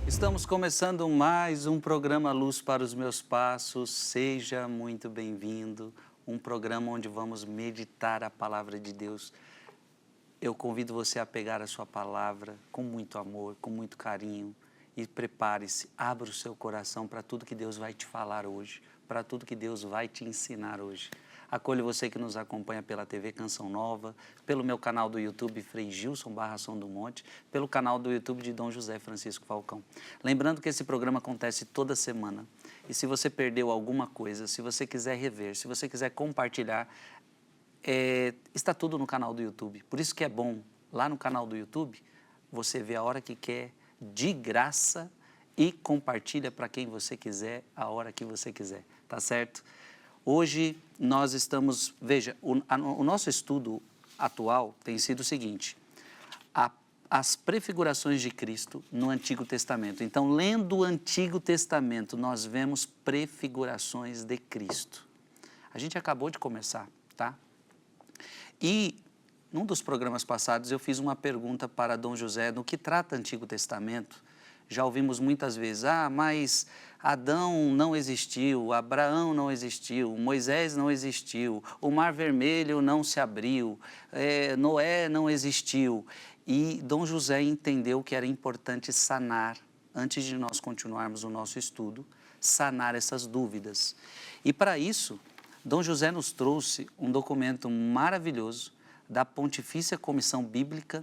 Estamos começando mais um programa Luz para os Meus Passos. Seja muito bem-vindo. Um programa onde vamos meditar a palavra de Deus. Eu convido você a pegar a sua palavra com muito amor, com muito carinho e prepare-se, abra o seu coração para tudo que Deus vai te falar hoje, para tudo que Deus vai te ensinar hoje. Acolho você que nos acompanha pela TV Canção Nova, pelo meu canal do YouTube Frei Gilson / Som do Monte, pelo canal do YouTube de Dom José Francisco Falcão. Lembrando que esse programa acontece toda semana e se você perdeu alguma coisa, se você quiser rever, se você quiser compartilhar, está tudo no canal do YouTube. Por isso que é bom, lá no canal do YouTube, você vê a hora que quer, de graça, e compartilha para quem você quiser, a hora que você quiser, tá certo? Hoje nós estamos, veja, o nosso estudo atual tem sido o seguinte, as prefigurações de Cristo no Antigo Testamento. Então, lendo o Antigo Testamento, nós vemos prefigurações de Cristo. A gente acabou de começar, tá? E, num dos programas passados, eu fiz uma pergunta para Dom José, no que trata o Antigo Testamento. Já ouvimos muitas vezes, mas Adão não existiu, Abraão não existiu, Moisés não existiu, o Mar Vermelho não se abriu, Noé não existiu. E Dom José entendeu que era importante sanar, antes de nós continuarmos o nosso estudo, sanar essas dúvidas. E para isso, Dom José nos trouxe um documento maravilhoso da Pontifícia Comissão Bíblica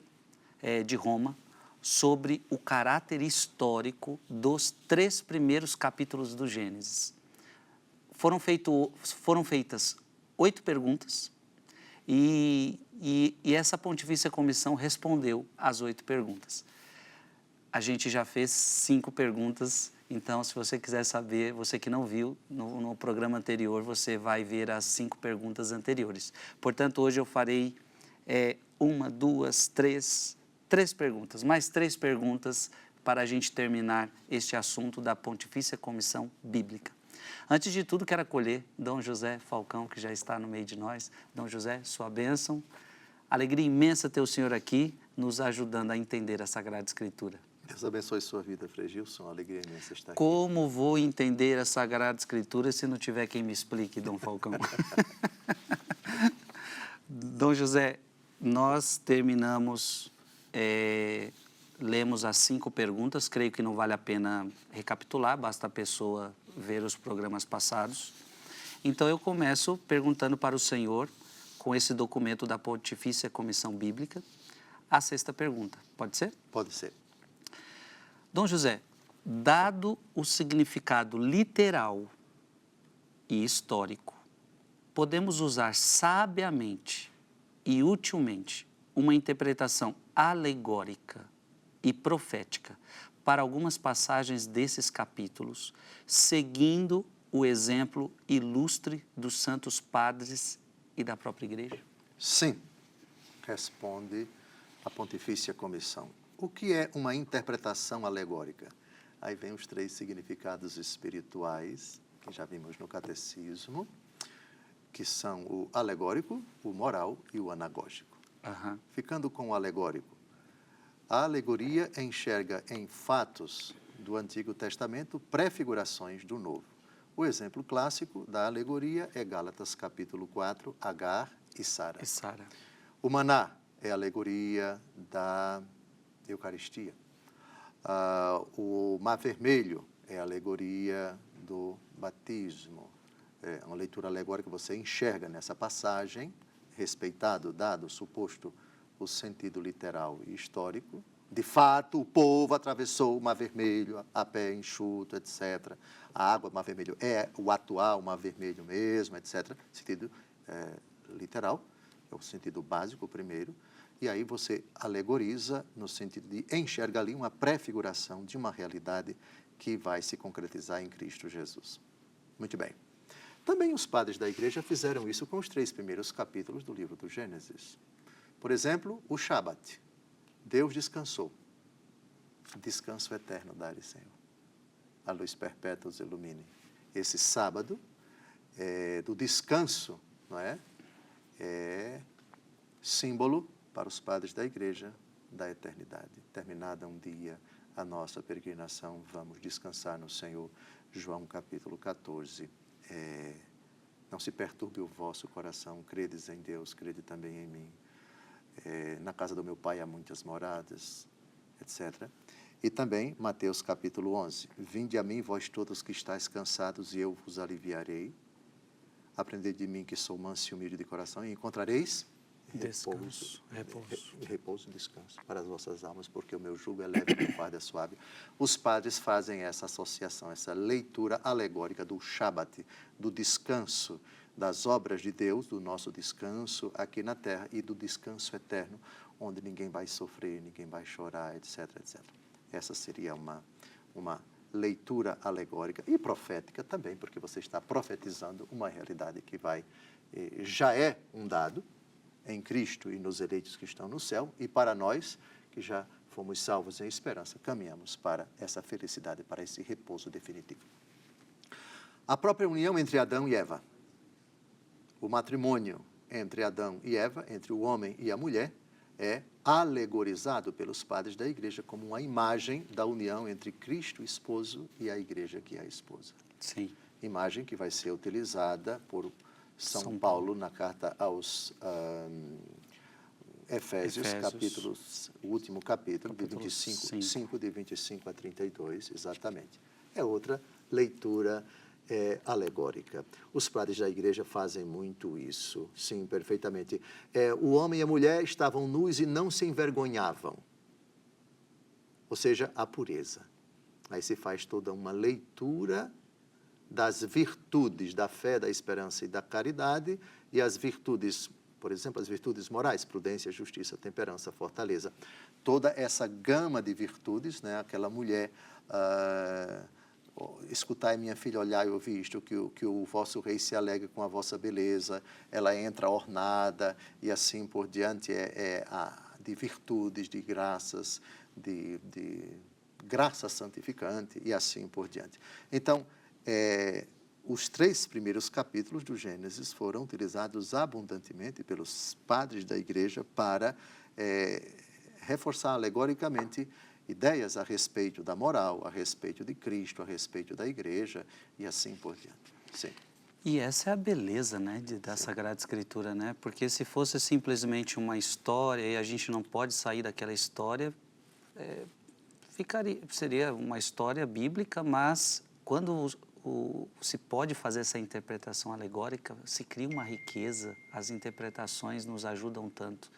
de Roma sobre o caráter histórico dos 3 primeiros capítulos do Gênesis. Foram feitas 8 perguntas e essa Pontifícia Comissão respondeu às 8 perguntas. A gente já fez 5 perguntas. Então, se você quiser saber, você que não viu no programa anterior, você vai ver as 5 perguntas anteriores. Portanto, hoje eu farei 1, 2, 3 perguntas, mais 3 perguntas para a gente terminar este assunto da Pontifícia Comissão Bíblica. Antes de tudo, quero acolher Dom José Falcão, que já está no meio de nós. Dom José, sua bênção. Alegria imensa ter o senhor aqui, nos ajudando a entender a Sagrada Escritura. Deus abençoe sua vida, Frei Gilson. Alegria imensa estar aqui. Como vou entender a Sagrada Escritura se não tiver quem me explique, Dom Falcão? Dom José, nós terminamos, lemos as 5 perguntas, creio que não vale a pena recapitular, basta a pessoa ver os programas passados. Então eu começo perguntando para o senhor, com esse documento da Pontifícia Comissão Bíblica, a 6ª pergunta. Pode ser? Pode ser. Dom José, dado o significado literal e histórico, podemos usar sabiamente e utilmente uma interpretação alegórica e profética para algumas passagens desses capítulos, seguindo o exemplo ilustre dos santos padres e da própria igreja? Sim, responde a Pontifícia Comissão. O que é uma interpretação alegórica? Aí vem os 3 significados espirituais, que já vimos no Catecismo, que são o alegórico, o moral e o anagógico. Ficando com o alegórico, a alegoria enxerga em fatos do Antigo Testamento prefigurações do Novo. O exemplo clássico da alegoria é Gálatas capítulo 4, Agar e Sara. O maná é a alegoria da Eucaristia. O Mar Vermelho é a alegoria do batismo. É uma leitura alegórica que você enxerga nessa passagem, respeitado, dado, suposto o sentido literal e histórico. De fato, o povo atravessou o Mar Vermelho a pé enxuto, etc. A água do Mar Vermelho é o atual Mar Vermelho mesmo, etc. Sentido literal, é o sentido básico, o primeiro. E aí você alegoriza no sentido de enxergar ali uma prefiguração de uma realidade que vai se concretizar em Cristo Jesus. Muito bem. Também os padres da igreja fizeram isso com os 3 primeiros capítulos do livro do Gênesis. Por exemplo, o Shabat. Deus descansou. Descanso eterno dá-lhe, Senhor. A luz perpétua os ilumine. Esse sábado do descanso, não é? É símbolo para os padres da igreja da eternidade. Terminada um dia a nossa peregrinação, vamos descansar no Senhor. João capítulo 14. Não se perturbe o vosso coração, credes em Deus, crede também em mim. Na casa do meu Pai há muitas moradas, etc. E também Mateus capítulo 11. Vinde a mim, vós todos que estáis cansados, e eu vos aliviarei. Aprendei de mim, que sou manso e humilde de coração, e encontrareis repouso e descanso para as vossas almas, porque o meu jugo é leve e o meu fardo é suave. Os padres fazem essa associação, essa leitura alegórica do Shabat, do descanso das obras de Deus, do nosso descanso aqui na terra e do descanso eterno, onde ninguém vai sofrer, ninguém vai chorar, etc, etc. Essa seria uma leitura alegórica e profética também, porque você está profetizando uma realidade que já é um dado em Cristo e nos eleitos que estão no céu, e para nós, que já fomos salvos em esperança, caminhamos para essa felicidade, para esse repouso definitivo. A própria união entre Adão e Eva, o matrimônio entre Adão e Eva, entre o homem e a mulher, é alegorizado pelos padres da igreja como uma imagem da união entre Cristo, o esposo, e a igreja, que é a esposa. Sim. Imagem que vai ser utilizada por São Paulo na carta aos Efésios, o último capítulo de 25, de 25 a 32, exatamente. É outra leitura alegórica. Os padres da igreja fazem muito isso, sim, perfeitamente. O homem e a mulher estavam nus e não se envergonhavam, ou seja, a pureza. Aí se faz toda uma leitura das virtudes da fé, da esperança e da caridade, e as virtudes, por exemplo, as virtudes morais, prudência, justiça, temperança, fortaleza. Toda essa gama de virtudes, né? Aquela mulher, escutai minha filha, olhai e ouvi isto, que o vosso rei se alegra com a vossa beleza, ela entra ornada, e assim por diante, de virtudes, de graças, de graça santificante, e assim por diante. Então, os 3 primeiros capítulos do Gênesis foram utilizados abundantemente pelos padres da igreja para reforçar alegoricamente ideias a respeito da moral, a respeito de Cristo, a respeito da igreja e assim por diante. Sim. E essa é a beleza, né, da Sagrada Escritura, né? Porque se fosse simplesmente uma história e a gente não pode sair daquela história, seria uma história bíblica, mas quando se pode fazer essa interpretação alegórica, se cria uma riqueza, as interpretações nos ajudam tanto.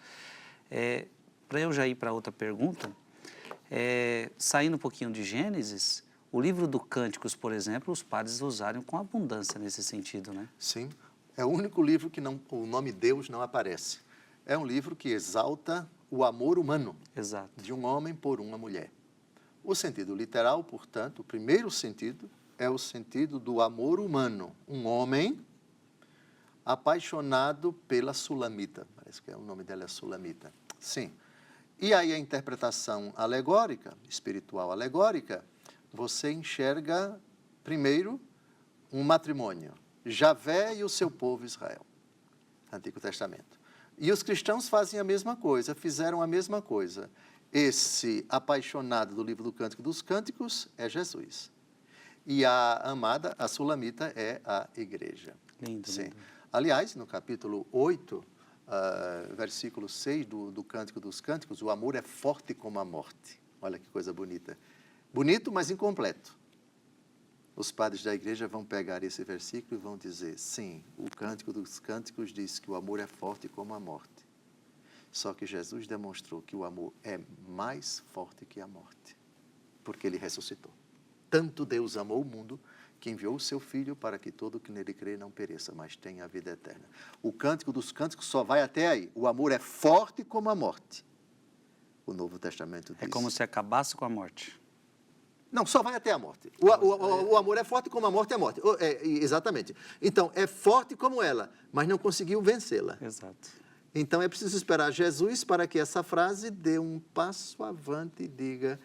Para eu já ir para outra pergunta, saindo um pouquinho de Gênesis, o livro do Cânticos, por exemplo, os padres usaram com abundância nesse sentido, né? Sim, é o único livro que o nome Deus não aparece. É um livro que exalta o amor humano. Exato. De um homem por uma mulher. O sentido literal, portanto, o primeiro sentido é o sentido do amor humano. Um homem apaixonado pela Sulamita. Parece que o nome dela é Sulamita. Sim. E aí a interpretação alegórica, espiritual alegórica, você enxerga, primeiro, um matrimônio. Javé e o seu povo Israel. Antigo Testamento. E os cristãos fazem a mesma coisa, fizeram a mesma coisa. Esse apaixonado do livro do Cântico dos Cânticos é Jesus. E a amada, a Sulamita, é a igreja. Lindo, sim. Lindo. Aliás, no capítulo 8, versículo 6 do Cântico dos Cânticos, o amor é forte como a morte. Olha que coisa bonita. Bonito, mas incompleto. Os padres da igreja vão pegar esse versículo e vão dizer, sim, o Cântico dos Cânticos diz que o amor é forte como a morte. Só que Jesus demonstrou que o amor é mais forte que a morte, porque ele ressuscitou. Tanto Deus amou o mundo, que enviou o seu Filho para que todo que nele crê não pereça, mas tenha a vida eterna. O Cântico dos Cânticos só vai até aí. O amor é forte como a morte. O Novo Testamento diz... É como se acabasse com a morte. Não, só vai até a morte. O amor é forte como a morte é a morte. Exatamente. Então, é forte como ela, mas não conseguiu vencê-la. Exato. Então, é preciso esperar Jesus para que essa frase dê um passo avante e diga,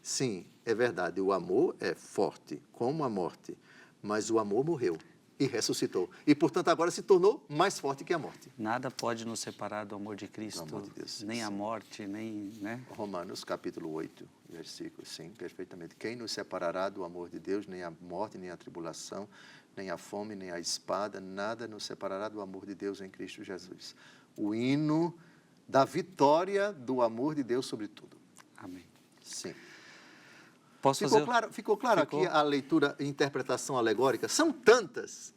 sim, é verdade, o amor é forte como a morte, mas o amor morreu. e ressuscitou. E, portanto, agora se tornou mais forte que a morte. Nada pode nos separar do amor de Cristo, Do amor de Deus, nem a sim. morte, nem, né? Romanos, capítulo 8, versículo 5, perfeitamente. Quem nos separará do amor de Deus? Nem a morte, nem a tribulação, nem a fome, nem a espada, nada nos separará do amor de Deus em Cristo Jesus. O hino da vitória do amor de Deus sobre tudo. Amém. Sim. Posso fazer... Ficou claro aqui a leitura e interpretação alegórica? São tantas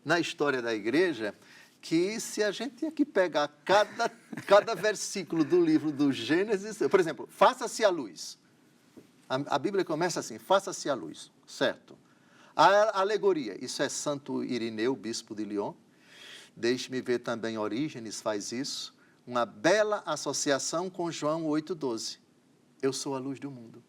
na história da igreja que se a gente aqui pegar cada versículo do livro do Gênesis, por exemplo, faça-se a luz. A Bíblia começa assim, faça-se a luz, certo? A alegoria, isso é Santo Irineu, bispo de Lyon. Deixe-me ver também, Orígenes faz isso. Uma bela associação com João 8,12. Eu sou a luz do mundo.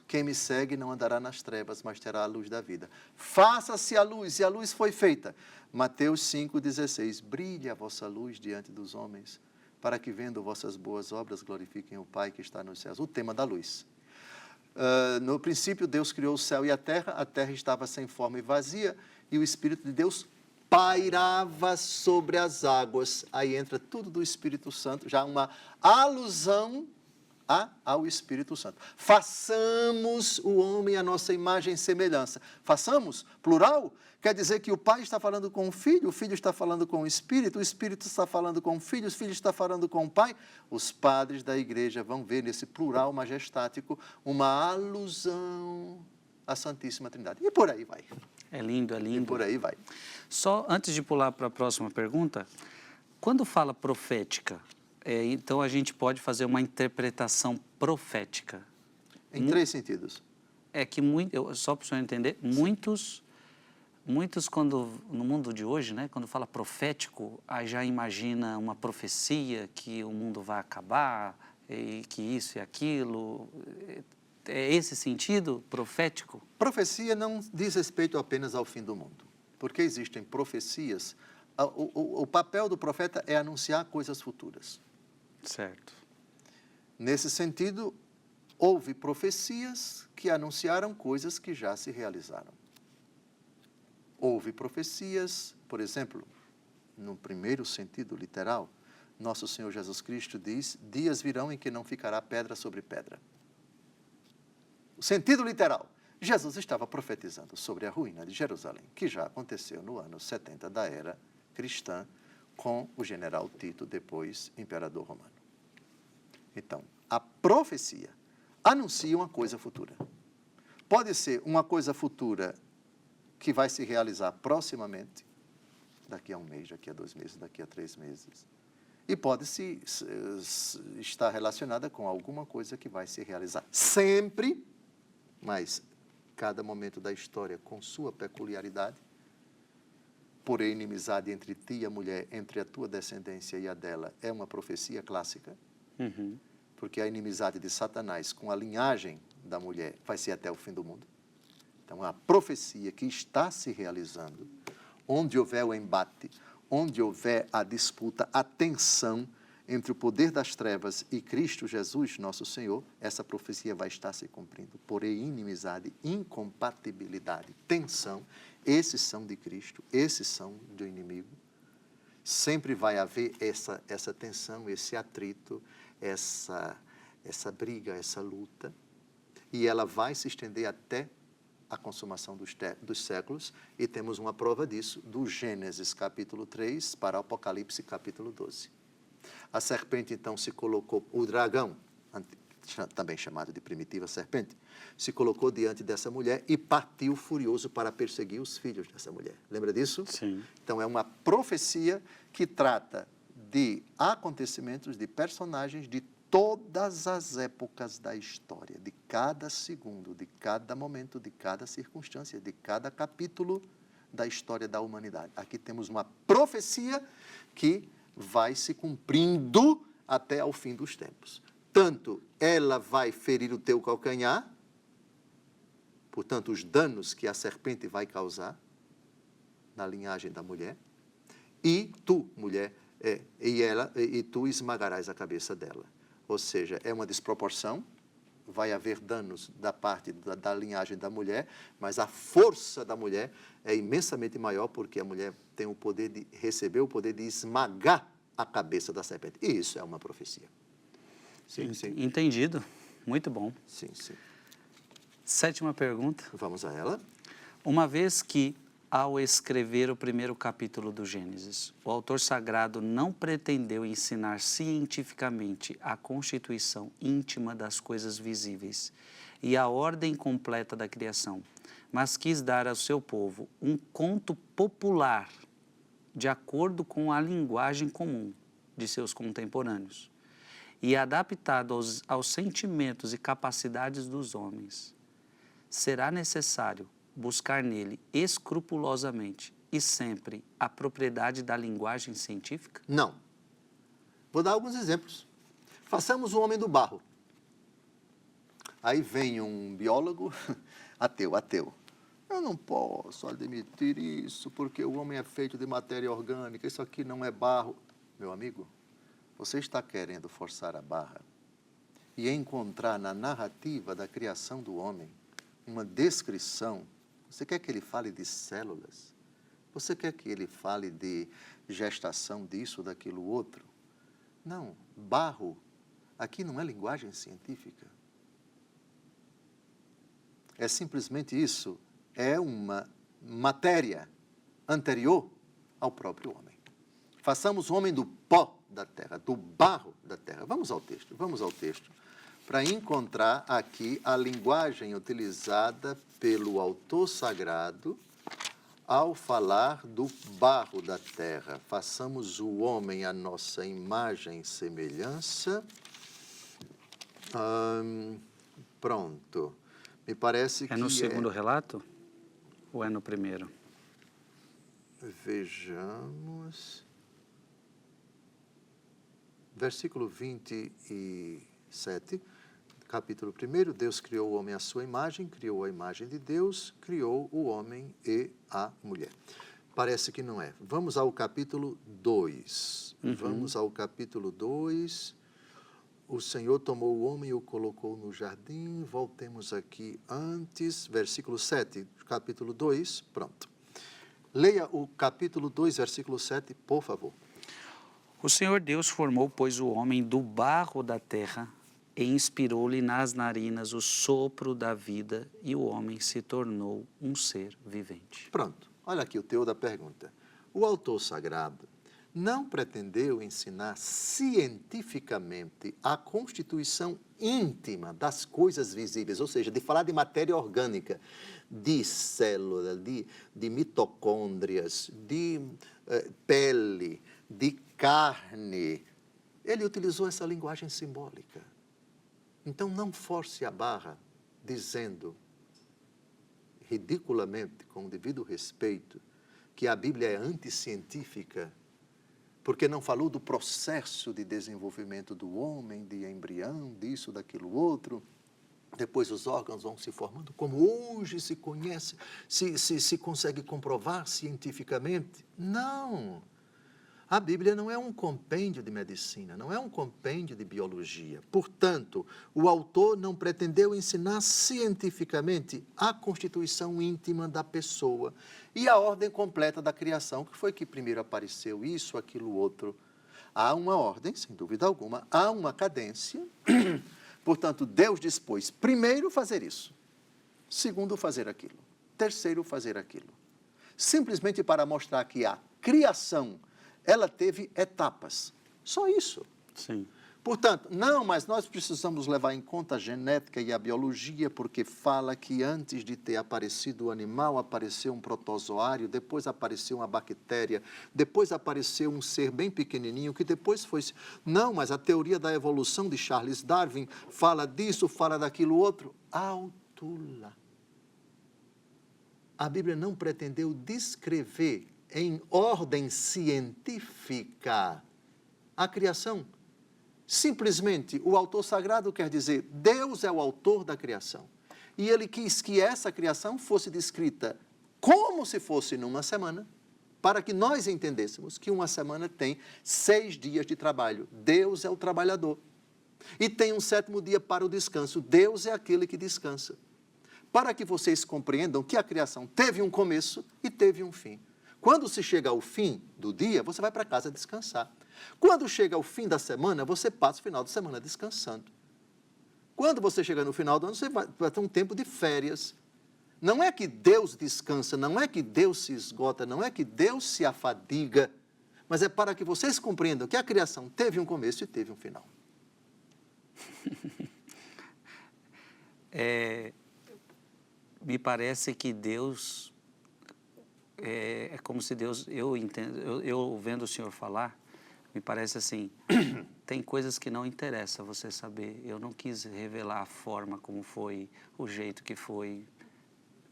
Quem me segue não andará nas trevas, mas terá a luz da vida. Faça-se a luz, e a luz foi feita. Mateus 5,16. Brilhe a vossa luz diante dos homens, para que, vendo vossas boas obras, glorifiquem o Pai que está nos céus. O tema da luz. No princípio, Deus criou o céu e a terra estava sem forma e vazia, e o Espírito de Deus pairava sobre as águas. Aí entra tudo do Espírito Santo, já uma alusão ao Espírito Santo. Façamos o homem à nossa imagem e semelhança. Façamos, plural, quer dizer que o Pai está falando com o Filho está falando com o Espírito está falando com o Filho está falando com o Pai. Os padres da igreja vão ver nesse plural majestático uma alusão à Santíssima Trindade. E por aí vai. É lindo, é lindo. E por aí vai. Só antes de pular para a próxima pergunta, quando fala profética, então a gente pode fazer uma interpretação profética. Em três sentidos. É que, só para o senhor entender, muitos quando, no mundo de hoje, né, quando fala profético, aí já imagina uma profecia que o mundo vai acabar, e que isso e aquilo. É esse sentido profético? Profecia não diz respeito apenas ao fim do mundo, porque existem profecias. O papel do profeta é anunciar coisas futuras. Certo. Nesse sentido, houve profecias que anunciaram coisas que já se realizaram. Houve profecias, por exemplo, no primeiro sentido literal, nosso Senhor Jesus Cristo diz, dias virão em que não ficará pedra sobre pedra. O sentido literal, Jesus estava profetizando sobre a ruína de Jerusalém, que já aconteceu no ano 70 da era cristã, com o general Tito, depois imperador romano. Então, a profecia anuncia uma coisa futura. Pode ser uma coisa futura que vai se realizar proximamente, daqui a um mês, daqui a 2 meses, daqui a 3 meses. E pode estar relacionada com alguma coisa que vai se realizar sempre, mas cada momento da história com sua peculiaridade. Porém, inimizade entre ti e a mulher, entre a tua descendência e a dela, é uma profecia clássica. Uhum. Porque a inimizade de Satanás com a linhagem da mulher vai ser até o fim do mundo. Então, a profecia que está se realizando, onde houver o embate, onde houver a disputa, a tensão entre o poder das trevas e Cristo Jesus, nosso Senhor, essa profecia vai estar se cumprindo. Porém, inimizade, incompatibilidade, tensão, esses são de Cristo, esses são do inimigo. Sempre vai haver essa tensão, esse atrito, essa briga, essa luta, e ela vai se estender até a consumação dos séculos, e temos uma prova disso do Gênesis capítulo 3 para Apocalipse capítulo 12. A serpente então se colocou, o dragão, também chamado de primitiva serpente, se colocou diante dessa mulher e partiu furioso para perseguir os filhos dessa mulher. Lembra disso? Sim. Então é uma profecia que trata de acontecimentos, de personagens de todas as épocas da história, de cada segundo, de cada momento, de cada circunstância, de cada capítulo da história da humanidade. Aqui temos uma profecia que vai se cumprindo até ao fim dos tempos. Tanto ela vai ferir o teu calcanhar, portanto, os danos que a serpente vai causar na linhagem da mulher, e tu, mulher, e tu esmagarás a cabeça dela. Ou seja, é uma desproporção vai haver danos da parte da linhagem da mulher, mas a força da mulher é imensamente maior, porque a mulher tem o poder de receber o poder de esmagar a cabeça da serpente. E isso é uma profecia. Sim, sim. Entendido. Muito bom. Sim, sim. 7ª pergunta. Vamos a ela. Uma vez que, ao escrever o primeiro capítulo do Gênesis, o autor sagrado não pretendeu ensinar cientificamente a constituição íntima das coisas visíveis e a ordem completa da criação, mas quis dar ao seu povo um conto popular, de acordo com a linguagem comum de seus contemporâneos, e adaptado aos sentimentos e capacidades dos homens, será necessário buscar nele escrupulosamente e sempre a propriedade da linguagem científica? Não. Vou dar alguns exemplos. Façamos o homem do barro. Aí vem um biólogo, ateu. Eu não posso admitir isso, porque o homem é feito de matéria orgânica, isso aqui não é barro. Meu amigo, você está querendo forçar a barra e encontrar na narrativa da criação do homem uma descrição. Você quer que ele fale de células? Você quer que ele fale de gestação disso, daquilo, outro? Não, barro, aqui não é linguagem científica. É simplesmente isso, é uma matéria anterior ao próprio homem. Façamos o homem do pó da terra, do barro da terra. Vamos ao texto, para encontrar aqui a linguagem utilizada pelo autor sagrado ao falar do barro da terra. Façamos o homem à nossa imagem e semelhança. Pronto. Me parece que é no segundo relato ou é no primeiro? Vejamos. Versículo 27. Capítulo 1, Deus criou o homem à sua imagem, criou a imagem de Deus, criou o homem e a mulher. Parece que não é. Vamos ao capítulo 2. Vamos ao capítulo 2. O Senhor tomou o homem e o colocou no jardim. Voltemos aqui antes, versículo 7, capítulo 2, pronto. Leia o capítulo 2, versículo 7, por favor. O Senhor Deus formou, pois, o homem do barro da terra e inspirou-lhe nas narinas o sopro da vida, e o homem se tornou um ser vivente. Pronto, olha aqui o teor da pergunta. O autor sagrado não pretendeu ensinar cientificamente a constituição íntima das coisas visíveis, ou seja, de falar de matéria orgânica, de célula, de mitocôndrias, de pele, de carne. Ele utilizou essa linguagem simbólica. Então, não force a barra dizendo, ridiculamente, com o devido respeito, que a Bíblia é anticientífica, porque não falou do processo de desenvolvimento do homem, de embrião, disso, daquilo, outro. Depois os órgãos vão se formando, como hoje se conhece, se consegue comprovar cientificamente. Não! A Bíblia não é um compêndio de medicina, não é um compêndio de biologia. Portanto, o autor não pretendeu ensinar cientificamente a constituição íntima da pessoa e a ordem completa da criação, que foi que primeiro apareceu isso, aquilo, outro. Há uma ordem, sem dúvida alguma, há uma cadência. Portanto, Deus dispôs primeiro fazer isso, segundo fazer aquilo, terceiro fazer aquilo. Simplesmente para mostrar que a criação, ela teve etapas. Só isso. Sim. Portanto, não, mas nós precisamos levar em conta a genética e a biologia, porque fala que antes de ter aparecido o animal, apareceu um protozoário, depois apareceu uma bactéria, depois apareceu um ser bem pequenininho, que depois foi... Não, mas a teoria da evolução de Charles Darwin fala disso, fala daquilo outro. Autula. A Bíblia não pretendeu descrever em ordem científica a criação. Simplesmente, o autor sagrado quer dizer, Deus é o autor da criação. E ele quis que essa criação fosse descrita como se fosse numa semana, para que nós entendêssemos que uma semana tem 6 dias de trabalho. Deus é o trabalhador. E tem um sétimo dia para o descanso. Deus é aquele que descansa. Para que vocês compreendam que a criação teve um começo e teve um fim. Quando se chega ao fim do dia, você vai para casa descansar. Quando chega ao fim da semana, você passa o final de semana descansando. Quando você chega no final do ano, você vai ter um tempo de férias. Não é que Deus descansa, não é que Deus se esgota, não é que Deus se afadiga, mas é para que vocês compreendam que a criação teve um começo e teve um final. Me parece que Deus, é como se Deus, eu entendo, eu vendo o senhor falar, me parece assim, tem coisas que não interessa você saber. Eu não quis revelar a forma como foi, o jeito que foi.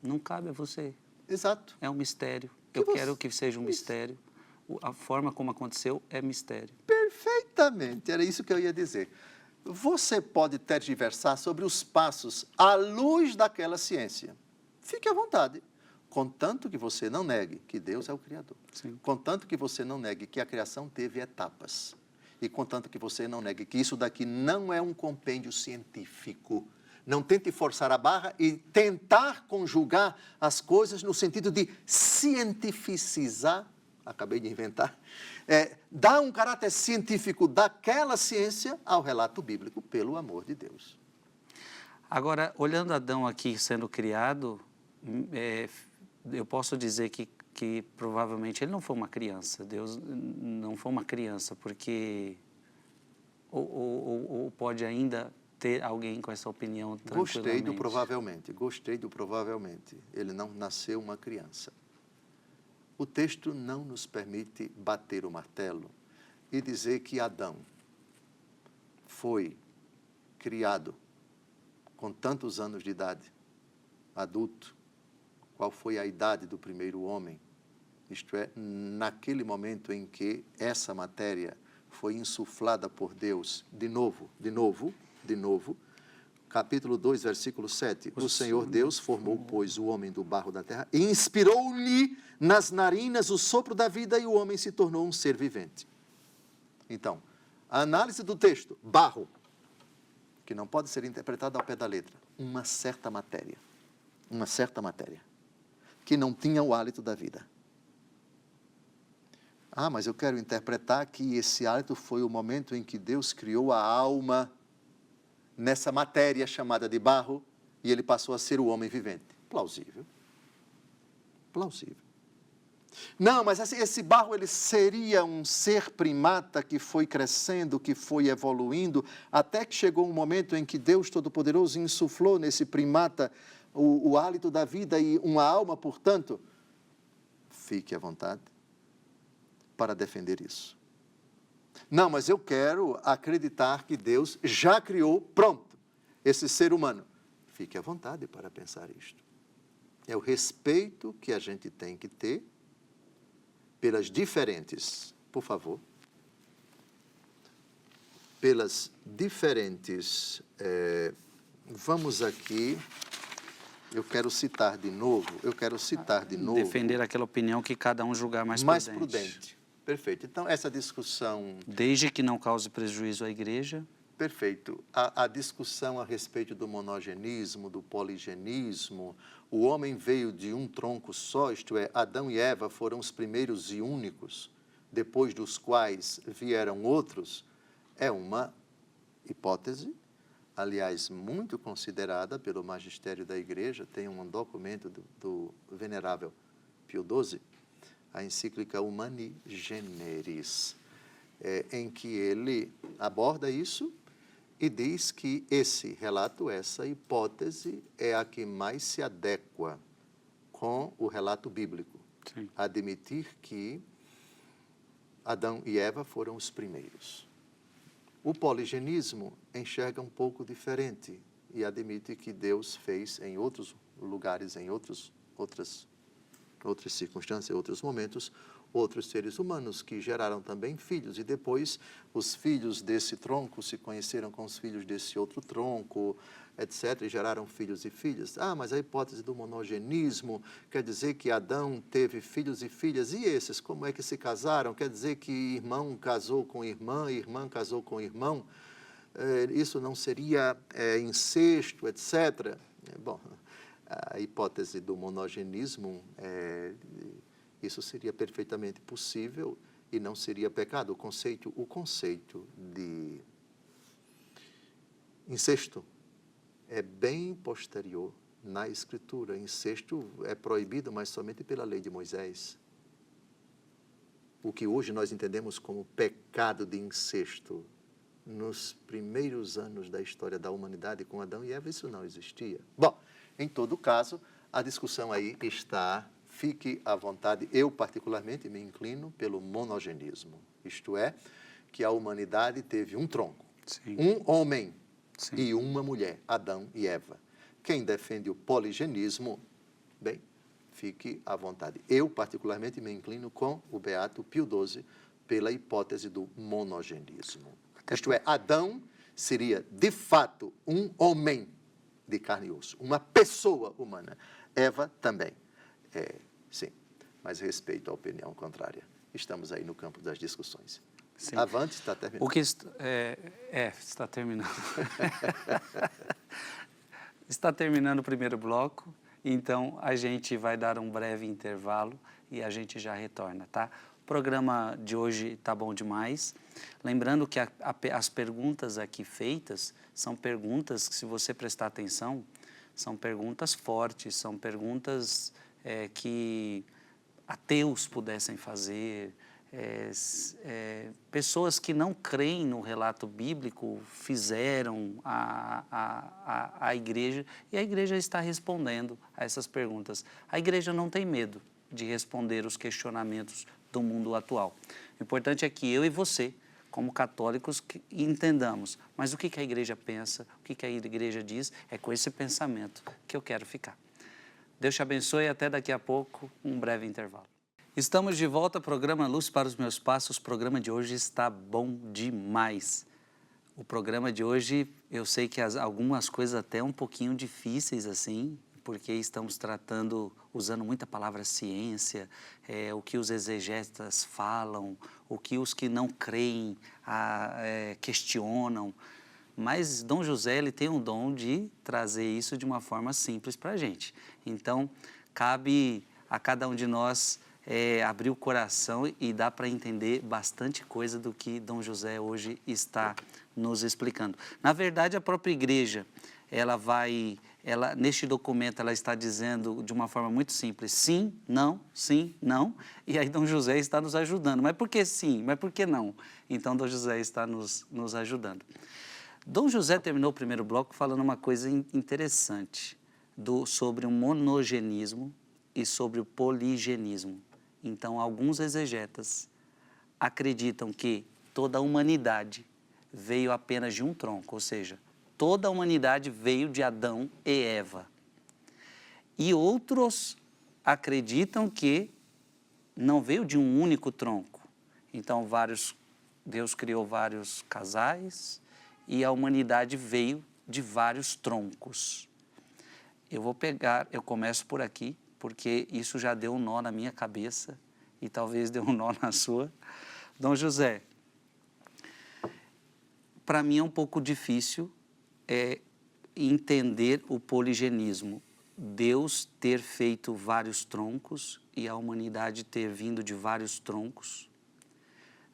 Não cabe a você. Exato. É um mistério. Eu quero que seja um mistério. A forma como aconteceu é mistério. Perfeitamente, era isso que eu ia dizer. Você pode tergiversar sobre os passos à luz daquela ciência. Fique à vontade, contanto que você não negue que Deus é o Criador. Sim. Contanto que você não negue que a criação teve etapas. E contanto que você não negue que isso daqui não é um compêndio científico. Não tente forçar a barra e tentar conjugar as coisas no sentido de cientificizar, acabei de inventar, dar um caráter científico daquela ciência ao relato bíblico, pelo amor de Deus. Agora, olhando Adão aqui sendo criado, eu posso dizer que provavelmente ele não foi uma criança. Deus não foi uma criança, porque ou pode ainda ter alguém com essa opinião tranquilamente. Gostei do provavelmente. Ele não nasceu uma criança. O texto não nos permite bater o martelo e dizer que Adão foi criado com tantos anos de idade, adulto. Qual foi a idade do primeiro homem? Isto é, naquele momento em que essa matéria foi insuflada por Deus, de novo, capítulo 2, versículo 7. O Senhor Deus formou, pois, o homem do barro da terra e inspirou-lhe nas narinas o sopro da vida e o homem se tornou um ser vivente. Então, a análise do texto, barro, que não pode ser interpretada ao pé da letra, uma certa matéria, que não tinha o hálito da vida. Ah, mas eu quero interpretar que esse hálito foi o momento em que Deus criou a alma nessa matéria chamada de barro e ele passou a ser o homem vivente. Plausível. Não, mas esse barro ele seria um ser primata que foi crescendo, que foi evoluindo, até que chegou um momento em que Deus Todo-Poderoso insuflou nesse primata o hálito da vida e uma alma, portanto, fique à vontade para defender isso. Não, mas eu quero acreditar que Deus já criou, pronto, esse ser humano. Fique à vontade para pensar isto. É o respeito que a gente tem que ter pelas diferentes, por favor, pelas diferentes, vamos aqui, eu quero citar de novo. Defender aquela opinião que cada um julgar mais prudente. Perfeito. Então, essa discussão... Desde que não cause prejuízo à igreja. Perfeito. A discussão a respeito do monogenismo, do poligenismo, o homem veio de um tronco só, isto é, Adão e Eva foram os primeiros e únicos, depois dos quais vieram outros, é uma hipótese, aliás, muito considerada pelo magistério da igreja. Tem um documento do venerável Pio XII, a encíclica Humani Generis, em que ele aborda isso e diz que esse relato, essa hipótese, é a que mais se adequa com o relato bíblico. Sim. Admitir que Adão e Eva foram os primeiros. O poligenismo enxerga um pouco diferente e admite que Deus fez em outros lugares, em outras circunstâncias, outros momentos, outros seres humanos que geraram também filhos, e depois os filhos desse tronco se conheceram com os filhos desse outro tronco, etc., e geraram filhos e filhas. Ah, mas a hipótese do monogenismo quer dizer que Adão teve filhos e filhas, e esses, como é que se casaram? Quer dizer que irmão casou com irmã, irmã casou com irmão? isso não seria incesto, etc. Bom, a hipótese do monogenismo, isso seria perfeitamente possível e não seria pecado. O conceito de incesto é bem posterior na Escritura. Incesto é proibido, mas somente pela lei de Moisés. O que hoje nós entendemos como pecado de incesto, nos primeiros anos da história da humanidade com Adão e Eva, isso não existia. Bom, em todo caso, a discussão aí está, fique à vontade. Eu, particularmente, me inclino pelo monogenismo, isto é, que a humanidade teve um tronco, Sim. um homem Sim. e uma mulher, Adão e Eva. Quem defende o poligenismo, bem, fique à vontade. Eu, particularmente, me inclino com o Beato Pio XII pela hipótese do monogenismo. Isto é, Adão seria, de fato, um homem de carne e osso, uma pessoa humana. Eva também. Sim, mas respeito à opinião contrária. Estamos aí no campo das discussões. Sim. Avante, está terminando. O que está terminando. Está terminando o primeiro bloco, então a gente vai dar um breve intervalo e a gente já retorna, tá? O programa de hoje está bom demais. Lembrando que as perguntas aqui feitas são perguntas que, se você prestar atenção, são perguntas fortes, são perguntas que ateus pudessem fazer, pessoas que não creem no relato bíblico fizeram a igreja, e a igreja está respondendo a essas perguntas. A igreja não tem medo de responder os questionamentos do mundo atual. O importante é que eu e você, como católicos, entendamos, mas o que a igreja pensa, o que a igreja diz, é com esse pensamento que eu quero ficar. Deus te abençoe e até daqui a pouco, um breve intervalo. Estamos de volta ao programa Luz para os Meus Passos. O programa de hoje está bom demais. O programa de hoje, eu sei que algumas coisas até um pouquinho difíceis assim, porque estamos tratando, usando muita palavra ciência, o que os exegetas falam, o que os que não creem questionam. Mas Dom José, ele tem um dom de trazer isso de uma forma simples para a gente. Então, cabe a cada um de nós abrir o coração e dá para entender bastante coisa do que Dom José hoje está nos explicando. Na verdade, a própria igreja, neste documento, ela está dizendo de uma forma muito simples, sim, não, e aí Dom José está nos ajudando. Mas por que sim? Mas por que não? Então, Dom José está nos ajudando. Dom José terminou o primeiro bloco falando uma coisa interessante sobre o monogenismo e sobre o poligenismo. Então, alguns exegetas acreditam que toda a humanidade veio apenas de um tronco, ou seja, toda a humanidade veio de Adão e Eva. E outros acreditam que não veio de um único tronco. Então, Deus criou vários casais e a humanidade veio de vários troncos. Eu começo por aqui, porque isso já deu um nó na minha cabeça e talvez deu um nó na sua. Dom José, para mim é um pouco difícil entender o poligenismo. Deus ter feito vários troncos e a humanidade ter vindo de vários troncos,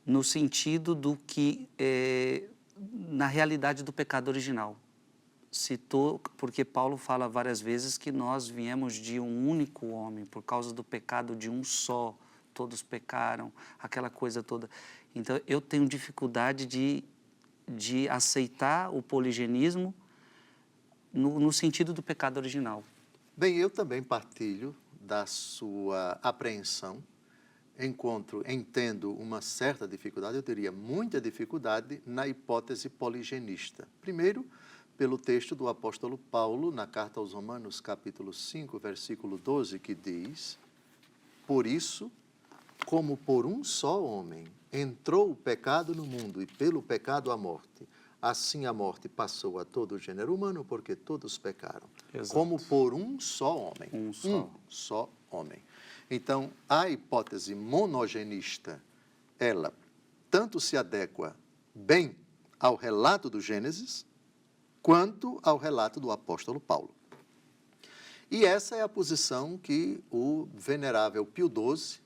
no sentido do que, na realidade do pecado original. Porque Paulo fala várias vezes que nós viemos de um único homem, por causa do pecado de um só, todos pecaram, aquela coisa toda. Então, eu tenho dificuldade de aceitar o poligenismo no sentido do pecado original. Bem, eu também partilho da sua apreensão, entendo uma certa dificuldade, eu teria muita dificuldade na hipótese poligenista. Primeiro, pelo texto do apóstolo Paulo, na carta aos Romanos, capítulo 5, versículo 12, que diz: por isso, como por um só homem entrou o pecado no mundo e pelo pecado a morte, assim a morte passou a todo o gênero humano, porque todos pecaram. Exato. Como por um só homem. Um só homem. Então, a hipótese monogenista, ela tanto se adequa bem ao relato do Gênesis, quanto ao relato do apóstolo Paulo. E essa é a posição que o venerável Pio XII,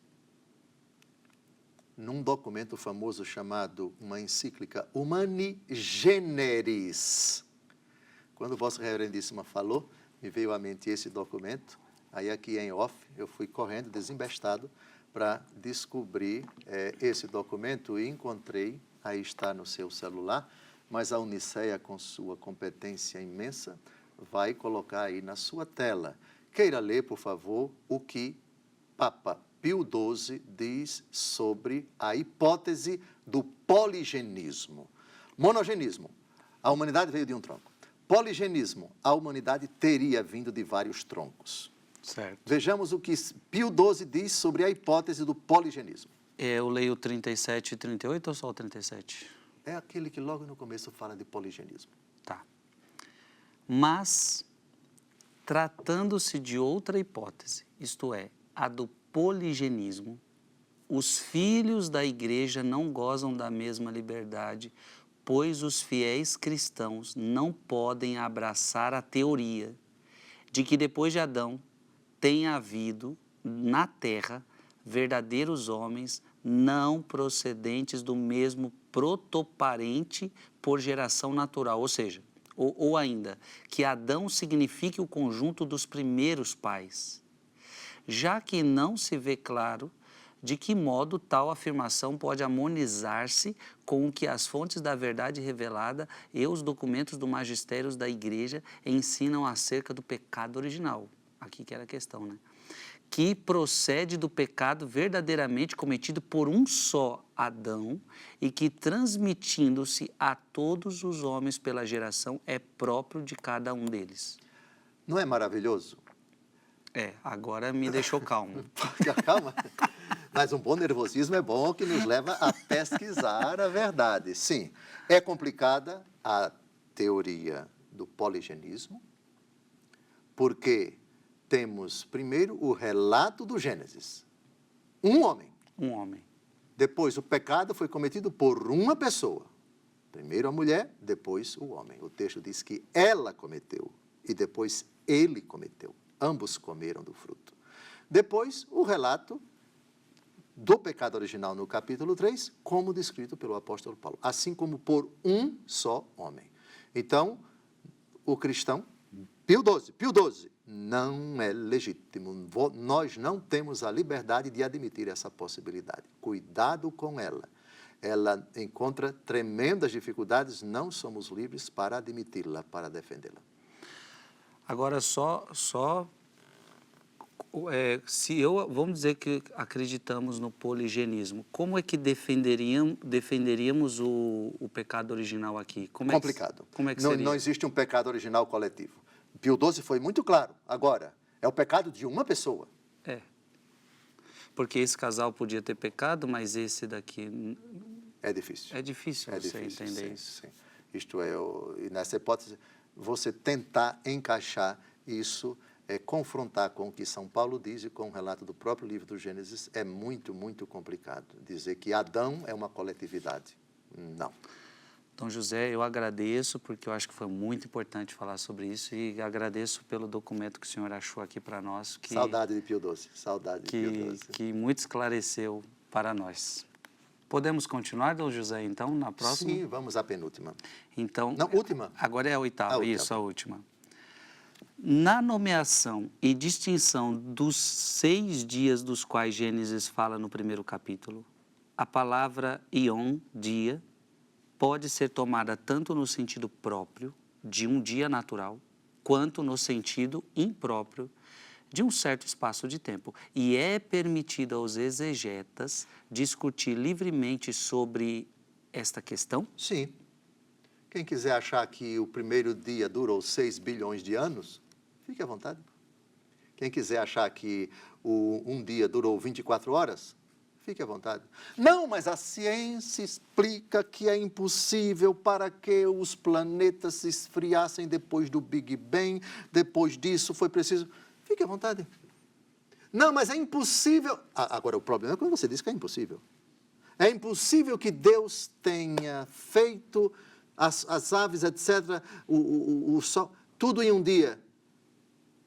num documento famoso chamado, uma encíclica Humani Generis. Quando Vossa Reverendíssima falou, me veio à mente esse documento, aí aqui em off, eu fui correndo, desembestado, para descobrir esse documento e encontrei, aí está no seu celular, mas a Uniceia, com sua competência imensa, vai colocar aí na sua tela. Queira ler, por favor, o que Papa Pio XII diz sobre a hipótese do poligenismo. Monogenismo, a humanidade veio de um tronco. Poligenismo, a humanidade teria vindo de vários troncos. Certo. Vejamos o que Pio XII diz sobre a hipótese do poligenismo. Eu leio 37 e 38 ou só o 37? É aquele que logo no começo fala de poligenismo. Tá. Mas, tratando-se de outra hipótese, isto é, a do poligenismo, os filhos da igreja não gozam da mesma liberdade, pois os fiéis cristãos não podem abraçar a teoria de que depois de Adão tenha havido na terra verdadeiros homens não procedentes do mesmo protoparente por geração natural, ou seja, ou ainda, que Adão signifique o conjunto dos primeiros pais, já que não se vê claro de que modo tal afirmação pode harmonizar-se com o que as fontes da verdade revelada e os documentos do magistério da igreja ensinam acerca do pecado original. Aqui que era a questão, né? Que procede do pecado verdadeiramente cometido por um só Adão e que, transmitindo-se a todos os homens pela geração, é próprio de cada um deles. Não é maravilhoso? Agora me deixou calmo. Calma. Mas um bom nervosismo é bom, que nos leva a pesquisar a verdade. Sim, é complicada a teoria do poligenismo, porque temos primeiro o relato do Gênesis. Um homem. Um homem. Depois, o pecado foi cometido por uma pessoa. Primeiro a mulher, depois o homem. O texto diz que ela cometeu e depois ele cometeu. Ambos comeram do fruto. Depois, o relato do pecado original no capítulo 3, como descrito pelo apóstolo Paulo. Assim como por um só homem. Então, o cristão, Pio XII, não é legítimo. Nós não temos a liberdade de admitir essa possibilidade. Cuidado com ela. Ela encontra tremendas dificuldades, não somos livres para admiti-la, para defendê-la. Agora, vamos dizer que acreditamos no poligenismo, como é que defenderíamos o pecado original aqui? Complicado. Como é que seria? Não existe um pecado original coletivo. Pio XII foi muito claro. Agora, é o pecado de uma pessoa. Porque esse casal podia ter pecado, mas esse daqui... É difícil. É difícil você entender sim, isso. Sim. Isto é, e nessa hipótese, você tentar encaixar isso, confrontar com o que São Paulo diz e com o relato do próprio livro do Gênesis, é muito, muito complicado. Dizer que Adão é uma coletividade. Não. Dom José, eu agradeço, porque eu acho que foi muito importante falar sobre isso e agradeço pelo documento que o senhor achou aqui para nós. Saudade de Pio XII, saudade de Pio XII. Que muito esclareceu para nós. Podemos continuar, Dom José, então, na próxima? Sim, vamos à penúltima. Então, não, última. Agora é a oitava, a última. Na nomeação e distinção dos 6 dias dos quais Gênesis fala no primeiro capítulo, a palavra ion, dia, pode ser tomada tanto no sentido próprio, de um dia natural, quanto no sentido impróprio, de um certo espaço de tempo. E é permitido aos exegetas discutir livremente sobre esta questão? Sim. Quem quiser achar que o primeiro dia durou 6 bilhões de anos, fique à vontade. Quem quiser achar que um dia durou 24 horas, fique à vontade. Não, mas a ciência explica que é impossível para que os planetas se esfriassem depois do Big Bang, depois disso foi preciso... Fique à vontade. Não, mas é impossível... Agora, o problema é quando você diz que é impossível. É impossível que Deus tenha feito as aves, etc., o sol, tudo em um dia.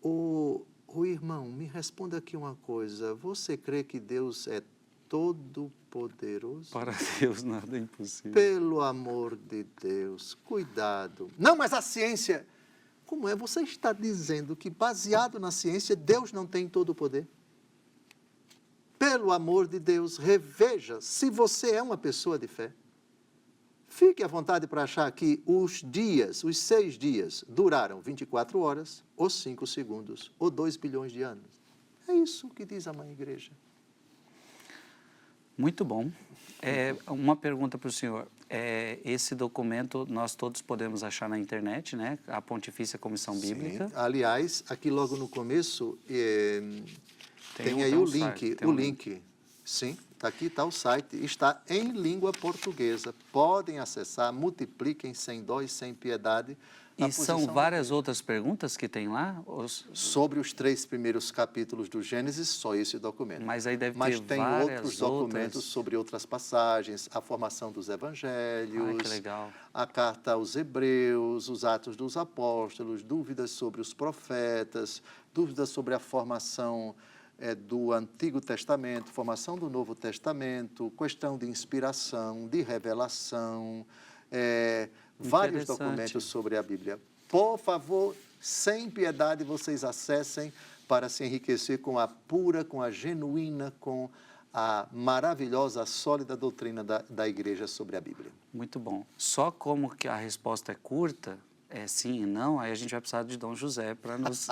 O irmão, me responda aqui uma coisa. Você crê que Deus é todo-poderoso? Para Deus nada é impossível. Pelo amor de Deus, cuidado. Não, mas a ciência... Como é? Você está dizendo que, baseado na ciência, Deus não tem todo o poder? Pelo amor de Deus, reveja se você é uma pessoa de fé. Fique à vontade para achar que os 6 dias, duraram 24 horas, ou 5 segundos, ou 2 bilhões de anos. É isso que diz a Mãe Igreja. Muito bom. Uma pergunta para o senhor. Esse documento nós todos podemos achar na internet, né? A Pontifícia Comissão Bíblica. Sim. Aliás, aqui logo no começo, tem aí um o link. site, O link. Sim, aqui está o site. Está em língua portuguesa. Podem acessar, multipliquem sem dó e sem piedade. E são várias outras perguntas que tem lá? Sobre os 3 primeiros capítulos do Gênesis, só esse documento. Mas aí deve Mas ter tem várias outros documentos sobre outras passagens, a formação dos evangelhos, Ai, que legal. a carta aos Hebreus, os Atos dos Apóstolos, dúvidas sobre os profetas, dúvidas sobre a formação do Antigo Testamento, formação do Novo Testamento, questão de inspiração, de revelação, vários documentos sobre a Bíblia. Por favor, sem piedade, vocês acessem para se enriquecer com a pura, com a genuína, com a maravilhosa, sólida doutrina da Igreja sobre a Bíblia. Muito bom. Só como que a resposta é curta, é sim e não, aí a gente vai precisar de Dom José para nos...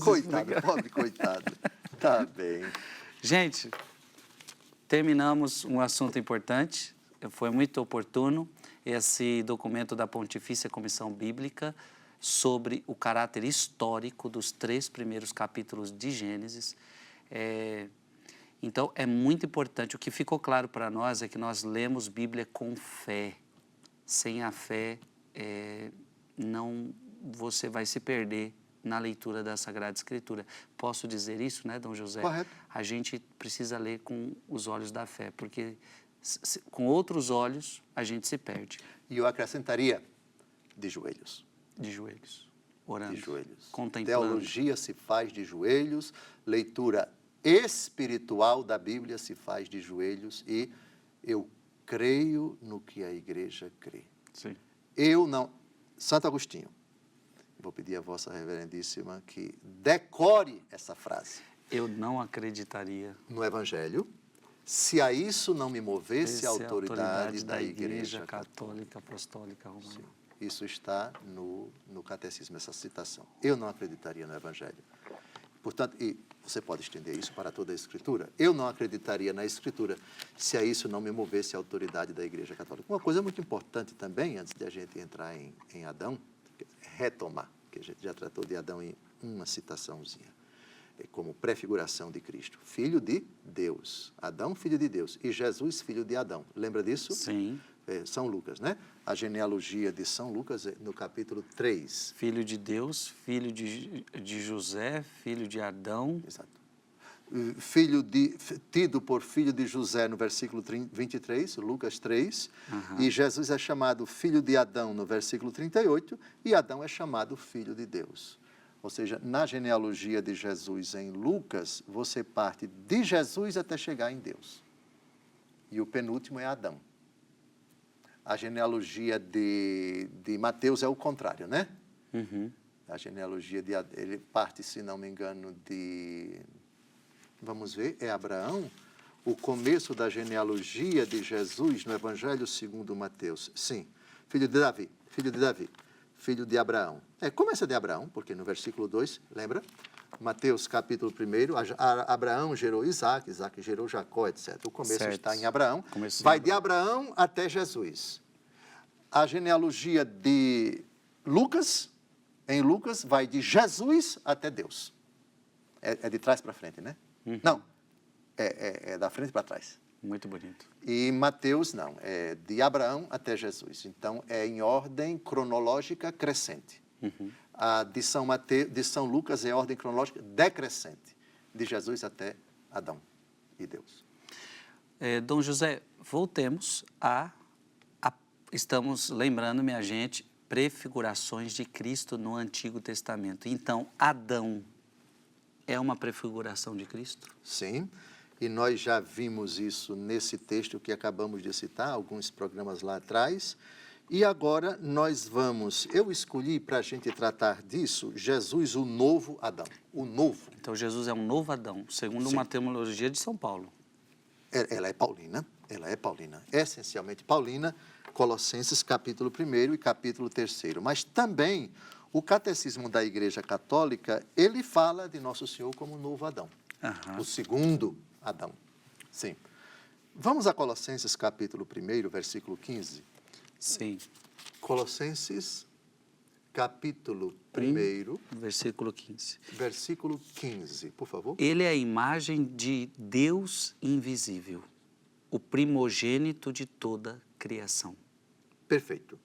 Coitado, pobre coitado. Tá bem. Gente, terminamos um assunto importante, foi muito oportuno, esse documento da Pontifícia Comissão Bíblica sobre o caráter histórico dos 3 primeiros capítulos de Gênesis. Então, é muito importante. O que ficou claro para nós é que nós lemos Bíblia com fé. Sem a fé, você vai se perder na leitura da Sagrada Escritura. Posso dizer isso, né, Dom José? Correto. A gente precisa ler com os olhos da fé, porque com outros olhos a gente se perde. E eu acrescentaria, de joelhos. De joelhos, orando, de joelhos. contemplando. Teologia se faz de joelhos, leitura espiritual da Bíblia se faz de joelhos e eu creio no que a Igreja crê. Sim. Eu não... Santo Agostinho, vou pedir a Vossa Reverendíssima que decore essa frase. Eu não acreditaria no Evangelho, se a isso não me movesse a autoridade da Igreja Católica Apostólica Romana. Sim. Isso está no Catecismo, essa citação. Eu não acreditaria no Evangelho. Portanto, e você pode estender isso para toda a Escritura. Eu não acreditaria na Escritura se a isso não me movesse a autoridade da Igreja Católica. Uma coisa muito importante também, antes de a gente entrar em Adão, retomar, que a gente já tratou de Adão em uma citaçãozinha, como prefiguração de Cristo. Filho de Deus. Adão, filho de Deus. E Jesus, filho de Adão. Lembra disso? Sim. São Lucas, né? A genealogia de São Lucas, no capítulo 3. Filho de Deus, filho de José, filho de Adão. Exato. Tido por filho de José no versículo 23, Lucas 3. Uhum. E Jesus é chamado filho de Adão no versículo 38. E Adão é chamado filho de Deus. Ou seja, na genealogia de Jesus em Lucas, você parte de Jesus até chegar em Deus. E o penúltimo é Adão. A genealogia de Mateus é o contrário, né? Uhum. A genealogia ele parte, se não me engano, vamos ver, é Abraão. O começo da genealogia de Jesus no Evangelho segundo Mateus. Sim, filho de Davi, filho de Abraão. Começa de Abraão, porque no versículo 2, lembra? Mateus capítulo 1, Abraão gerou Isaac, Isaac gerou Jacó, etc. O começo está em Abraão. Vai de Abraão até Jesus. A genealogia de Lucas, em Lucas, vai de Jesus até Deus. É de trás para frente, né? Uhum. Não, é da frente para trás. Muito bonito. E Mateus, não, é de Abraão até Jesus. Então, é em ordem cronológica crescente. Uhum. A de São Lucas é ordem cronológica decrescente, de Jesus até Adão e Deus. Dom José, voltemos a estamos lembrando, minha gente, prefigurações de Cristo no Antigo Testamento. Então, Adão é uma prefiguração de Cristo? Sim, e nós já vimos isso nesse texto que acabamos de citar, alguns programas lá atrás. E agora eu escolhi para a gente tratar disso, Jesus, o novo Adão, o novo. Então, Jesus é um novo Adão, segundo uma terminologia de São Paulo. Ela é paulina, essencialmente paulina, Colossenses capítulo 1 e capítulo 3. Mas também o Catecismo da Igreja Católica, ele fala de Nosso Senhor como novo Adão, o segundo Adão. Sim. Vamos a Colossenses capítulo 1, versículo 15. Sim. Colossenses capítulo 1, versículo 15. Versículo 15, por favor. Ele é a imagem de Deus invisível, o primogênito de toda criação. Perfeito.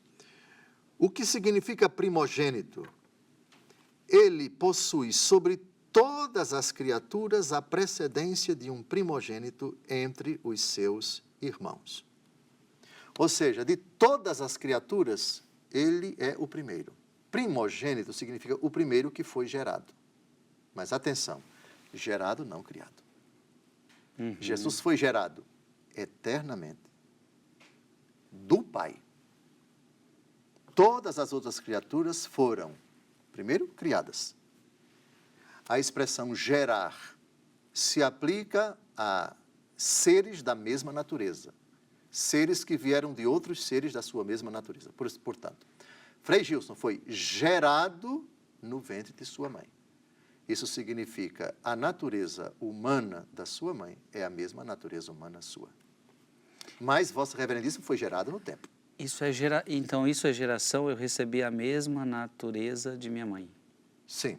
O que significa primogênito? Ele possui sobre todas as criaturas a precedência de um primogênito entre os seus irmãos. Ou seja, de todas as criaturas, ele é o primeiro. Primogênito significa o primeiro que foi gerado. Mas atenção, gerado não criado. Jesus foi gerado eternamente do Pai. Todas as outras criaturas foram, primeiro, criadas. A expressão gerar se aplica a seres da mesma natureza. Seres que vieram de outros seres da sua mesma natureza. Portanto, Frei Gilson foi gerado no ventre de sua mãe. Isso significa a natureza humana da sua mãe é a mesma natureza humana sua. Mas Vossa Reverendíssima foi gerado no tempo. Então, isso é geração, eu recebi a mesma natureza de minha mãe. Sim.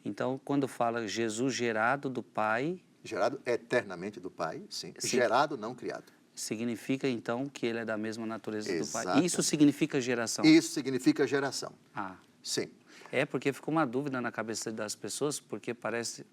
Então, quando fala Jesus gerado do Pai... Gerado eternamente do Pai, sim. Gerado, não criado. Significa, então, que ele é da mesma natureza Exatamente. do Pai. Isso significa geração? Isso significa geração. Ah. Sim. É porque ficou uma dúvida na cabeça das pessoas, porque parece...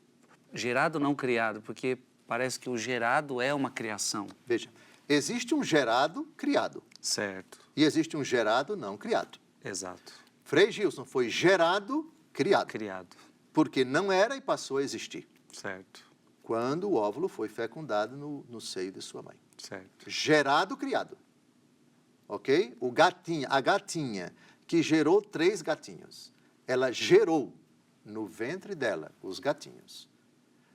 Gerado, não criado, porque parece que o gerado é uma criação. Veja, existe um gerado criado. Certo. E existe um gerado não criado. Exato. Frei Gilson foi gerado, criado. Criado. Porque não era e passou a existir. Certo. Quando o óvulo foi fecundado no seio de sua mãe. Certo. Gerado, criado. Ok? A gatinha que gerou 3 gatinhos, ela gerou no ventre dela os gatinhos.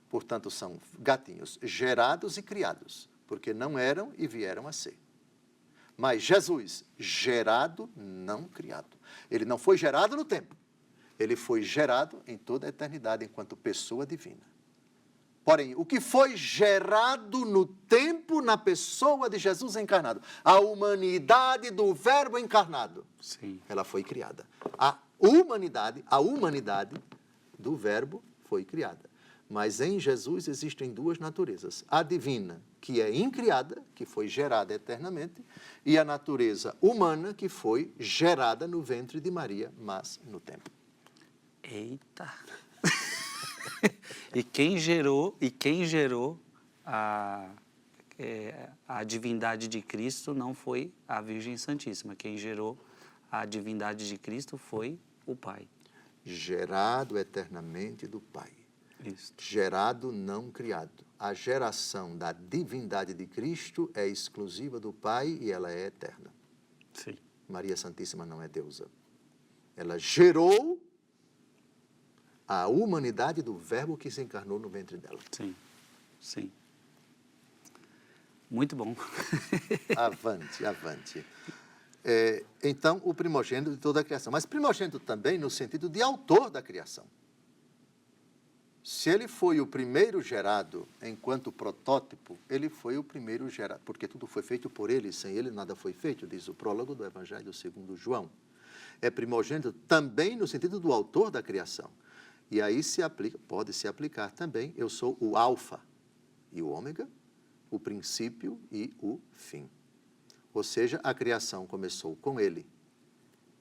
Portanto, são gatinhos gerados e criados, porque não eram e vieram a ser. Mas Jesus, gerado, não criado. Ele não foi gerado no tempo. Ele foi gerado em toda a eternidade enquanto pessoa divina. Porém, o que foi gerado no tempo na pessoa de Jesus encarnado, a humanidade do Verbo encarnado, Sim. Ela foi criada. A humanidade do Verbo foi criada. Mas em Jesus existem 2 naturezas. A divina, que é incriada, que foi gerada eternamente, e a natureza humana, que foi gerada no ventre de Maria, mas no tempo. Eita! E quem gerou a divindade de Cristo não foi a Virgem Santíssima. Quem gerou a divindade de Cristo foi o Pai. Gerado eternamente do Pai. Isso. Gerado, não criado. A geração da divindade de Cristo é exclusiva do Pai e ela é eterna. Sim. Maria Santíssima não é deusa. Ela gerou a humanidade do Verbo que se encarnou no ventre dela. Sim, sim. Muito bom. Avante, avante. Então, o primogênito de toda a criação. Mas primogênito também no sentido de autor da criação. Se ele foi o primeiro gerado enquanto protótipo, ele foi o primeiro gerado, porque tudo foi feito por ele, sem ele nada foi feito, diz o prólogo do Evangelho segundo João. É primogênito também no sentido do autor da criação. E aí pode se aplicar também, eu sou o alfa e o ômega, o princípio e o fim. Ou seja, a criação começou com ele.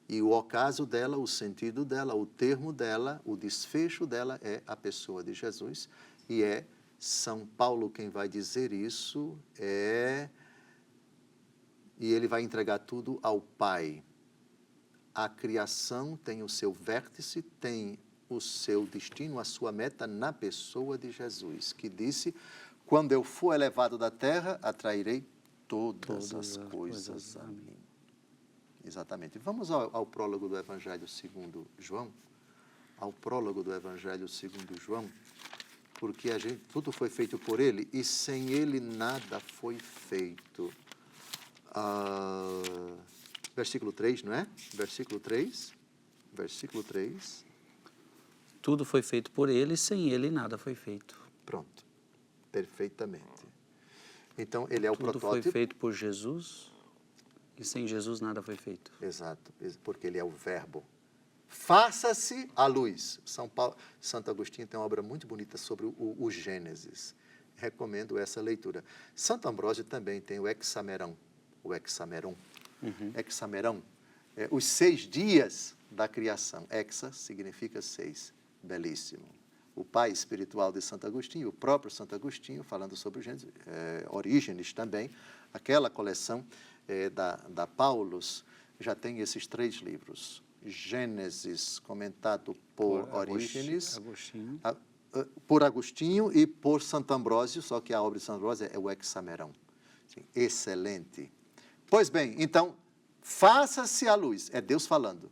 E o ocaso dela, o sentido dela, o termo dela, o desfecho dela é a pessoa de Jesus. E é São Paulo quem vai dizer isso, e ele vai entregar tudo ao Pai. A criação tem o seu vértice, tem o seu destino, a sua meta na pessoa de Jesus, que disse: quando eu for elevado da terra, atrairei todas as coisas a mim. Exatamente. Vamos ao prólogo do Evangelho segundo João. Ao prólogo do Evangelho segundo João, porque tudo foi feito por ele e sem ele nada foi feito. Versículo 3, não é? Versículo 3. Tudo foi feito por ele, sem ele nada foi feito. Pronto. Perfeitamente. Então, ele é o protótipo. Tudo foi feito por Jesus e sem Jesus nada foi feito. Exato, porque ele é o verbo. Faça-se a luz. Santo Agostinho tem uma obra muito bonita sobre o Gênesis. Recomendo essa leitura. Santo Ambrósio também tem o Hexameron. Hexameron. Os 6 dias da criação. Hexa significa 6. Belíssimo. O pai espiritual de Santo Agostinho, o próprio Santo Agostinho, falando sobre o Gênesis, Orígenes também. Aquela coleção da Paulus já tem esses 3 livros. Gênesis, comentado por Orígenes, por Agostinho e por Santo Ambrósio, só que a obra de Santo Ambrósio é o Hexameron. Sim, excelente. Pois bem, então, faça-se a luz. É Deus falando.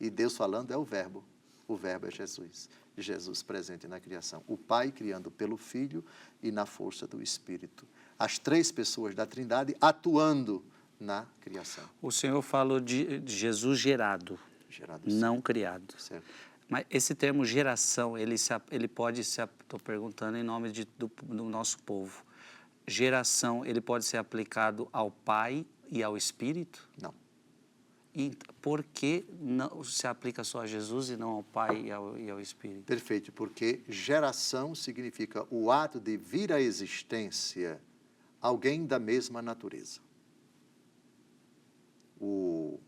E Deus falando é o verbo. O verbo é Jesus. Jesus presente na criação. O Pai criando pelo Filho e na força do Espírito. As 3 pessoas da Trindade atuando na criação. O Senhor falou de Jesus gerado, não criado. Certo. Mas esse termo geração, ele pode ser, estou perguntando em nome do nosso povo, geração, ele pode ser aplicado ao Pai e ao Espírito? Não. E por que não se aplica só a Jesus e não ao Pai e ao Espírito? Perfeito, porque geração significa o ato de vir à existência alguém da mesma natureza. O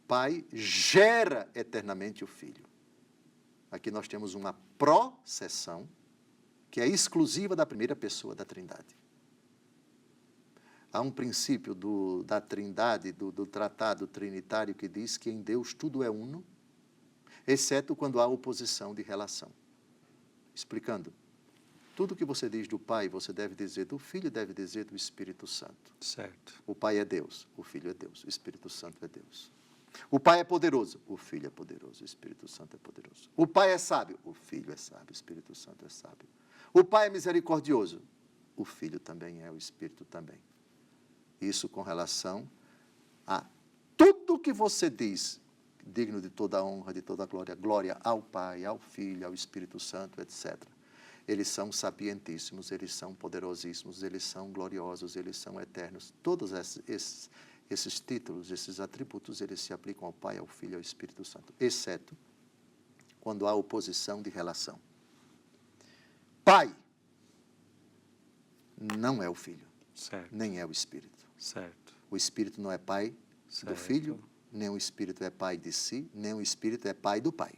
Pai gera eternamente o Filho. Aqui nós temos uma processão que é exclusiva da primeira pessoa da Trindade. Há um princípio da Trindade, do tratado trinitário, que diz que em Deus tudo é uno, exceto quando há oposição de relação. Explicando, tudo que você diz do Pai, você deve dizer do Filho, deve dizer do Espírito Santo. Certo. O Pai é Deus, o Filho é Deus, o Espírito Santo é Deus. O Pai é poderoso, o Filho é poderoso, o Espírito Santo é poderoso. O Pai é sábio, o Filho é sábio, o Espírito Santo é sábio. O Pai é misericordioso, o Filho também é, o Espírito também. Isso com relação a tudo que você diz, digno de toda a honra, de toda a glória, glória ao Pai, ao Filho, ao Espírito Santo, etc. Eles são sapientíssimos, eles são poderosíssimos, eles são gloriosos, eles são eternos. Todos esses títulos, esses atributos, eles se aplicam ao Pai, ao Filho e ao Espírito Santo, exceto quando há oposição de relação. Pai não é o Filho, certo, nem é o Espírito. Certo. O Espírito não é pai do Filho, nem o Espírito é pai de si, nem o Espírito é pai do Pai.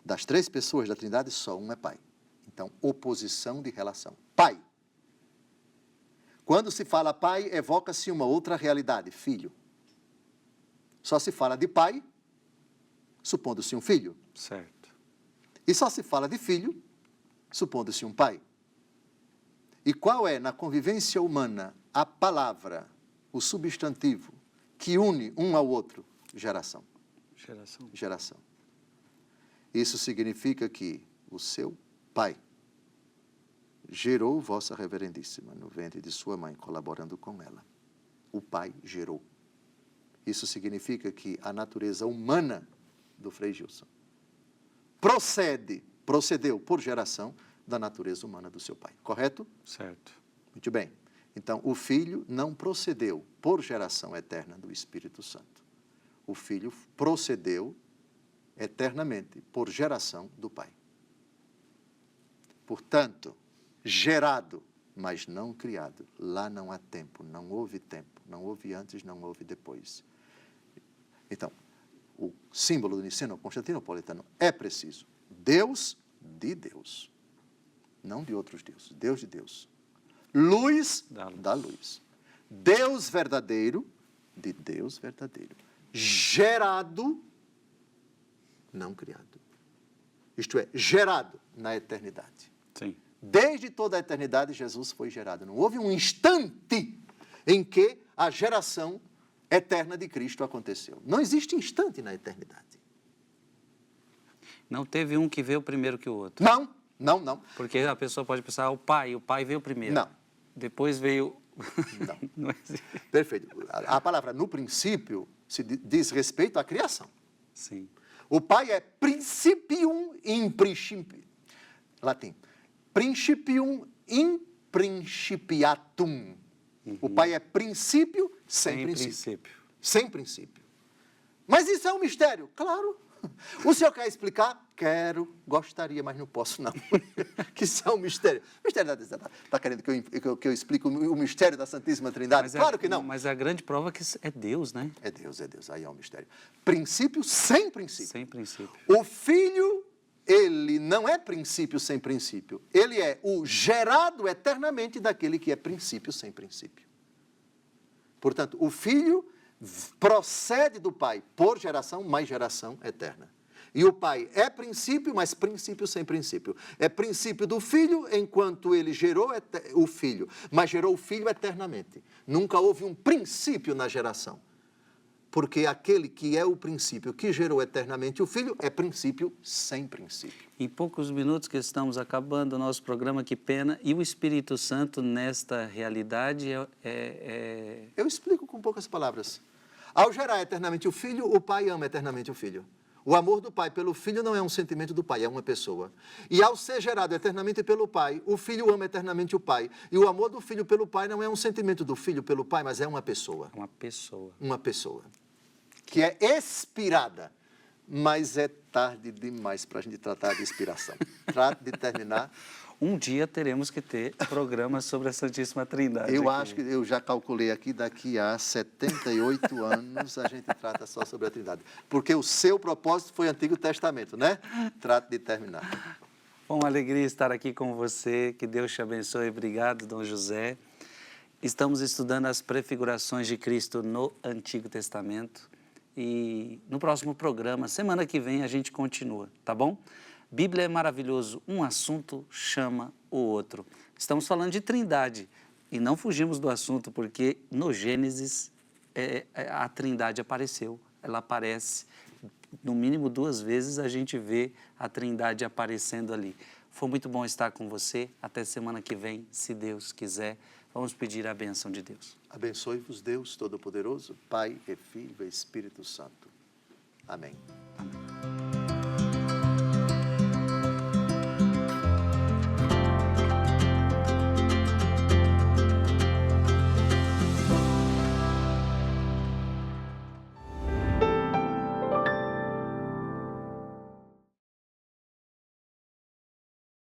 Das 3 pessoas da Trindade, só um é pai. Então, oposição de relação. Pai. Quando se fala pai, evoca-se uma outra realidade, filho. Só se fala de pai, supondo-se um filho. Certo. E só se fala de filho, supondo-se um pai. E qual é, na convivência humana, a palavra, o substantivo, que une um ao outro? Geração. Geração. Isso significa que o seu pai gerou vossa reverendíssima no ventre de sua mãe, colaborando com ela. O pai gerou. Isso significa que a natureza humana do Frei Gilson procedeu por geração da natureza humana do seu pai. Correto? Certo. Muito bem. Então, o Filho não procedeu por geração eterna do Espírito Santo. O Filho procedeu eternamente por geração do Pai. Portanto, gerado, mas não criado. Lá não há tempo, não houve tempo. Não houve antes, não houve depois. Então, o símbolo do Niceno Constantinopolitano é preciso. Deus de Deus. Não de outros deuses. Deus de Deus. Luz da luz. Deus verdadeiro, de Deus verdadeiro, gerado, não criado. Isto é, gerado na eternidade. Sim. Desde toda a eternidade, Jesus foi gerado. Não houve um instante em que a geração eterna de Cristo aconteceu. Não existe instante na eternidade. Não teve um que veio primeiro que o outro. Não. Porque a pessoa pode pensar, o pai veio primeiro. Não. Depois veio... Não. Não existe. Perfeito. A palavra no princípio se diz respeito à criação. Sim. O Pai é principium in principio. Latim. Principium in principiatum. O Pai é princípio sem princípio. Sem princípio. Mas isso é um mistério? Claro. O senhor quer explicar? Quero, gostaria, mas não posso não. Que isso é um mistério. O mistério da... Está querendo que eu explique o mistério da Santíssima Trindade? Claro que não. Mas a grande prova é que é Deus, né? É Deus. Aí é um mistério. Princípio sem princípio. Sem princípio. O Filho, ele não é princípio sem princípio. Ele é o gerado eternamente daquele que é princípio sem princípio. Portanto, o Filho procede do Pai por geração, mais geração eterna. E o Pai é princípio, mas princípio sem princípio. É princípio do Filho, enquanto ele gerou o Filho, mas gerou o Filho eternamente. Nunca houve um princípio na geração. Porque aquele que é o princípio, que gerou eternamente o Filho, é princípio sem princípio. Em poucos minutos que estamos acabando o nosso programa, que pena. E o Espírito Santo nesta realidade Eu explico com poucas palavras. Ao gerar eternamente o Filho, o Pai ama eternamente o Filho. O amor do Pai pelo Filho não é um sentimento do Pai, é uma pessoa. E ao ser gerado eternamente pelo Pai, o Filho ama eternamente o Pai. E o amor do Filho pelo Pai não é um sentimento do Filho pelo Pai, mas é uma pessoa. Uma pessoa. Uma pessoa. Que é expirada. Mas é tarde demais para a gente tratar de expiração. Trate de terminar. Um dia teremos que ter programas sobre a Santíssima Trindade. Eu acho que eu já calculei aqui, daqui a 78 anos a gente trata só sobre a Trindade. Porque o seu propósito foi Antigo Testamento, né? Trate de terminar. Bom, uma alegria estar aqui com você. Que Deus te abençoe. Obrigado, Dom José. Estamos estudando as prefigurações de Cristo no Antigo Testamento. E no próximo programa, semana que vem, a gente continua, tá bom? Bíblia é maravilhoso, um assunto chama o outro. Estamos falando de Trindade e não fugimos do assunto porque no Gênesis a Trindade apareceu. Ela aparece, no mínimo 2 vezes a gente vê a Trindade aparecendo ali. Foi muito bom estar com você. Até semana que vem, se Deus quiser. Vamos pedir a bênção de Deus. Abençoe-vos Deus Todo-Poderoso, Pai e Filho e Espírito Santo. Amém.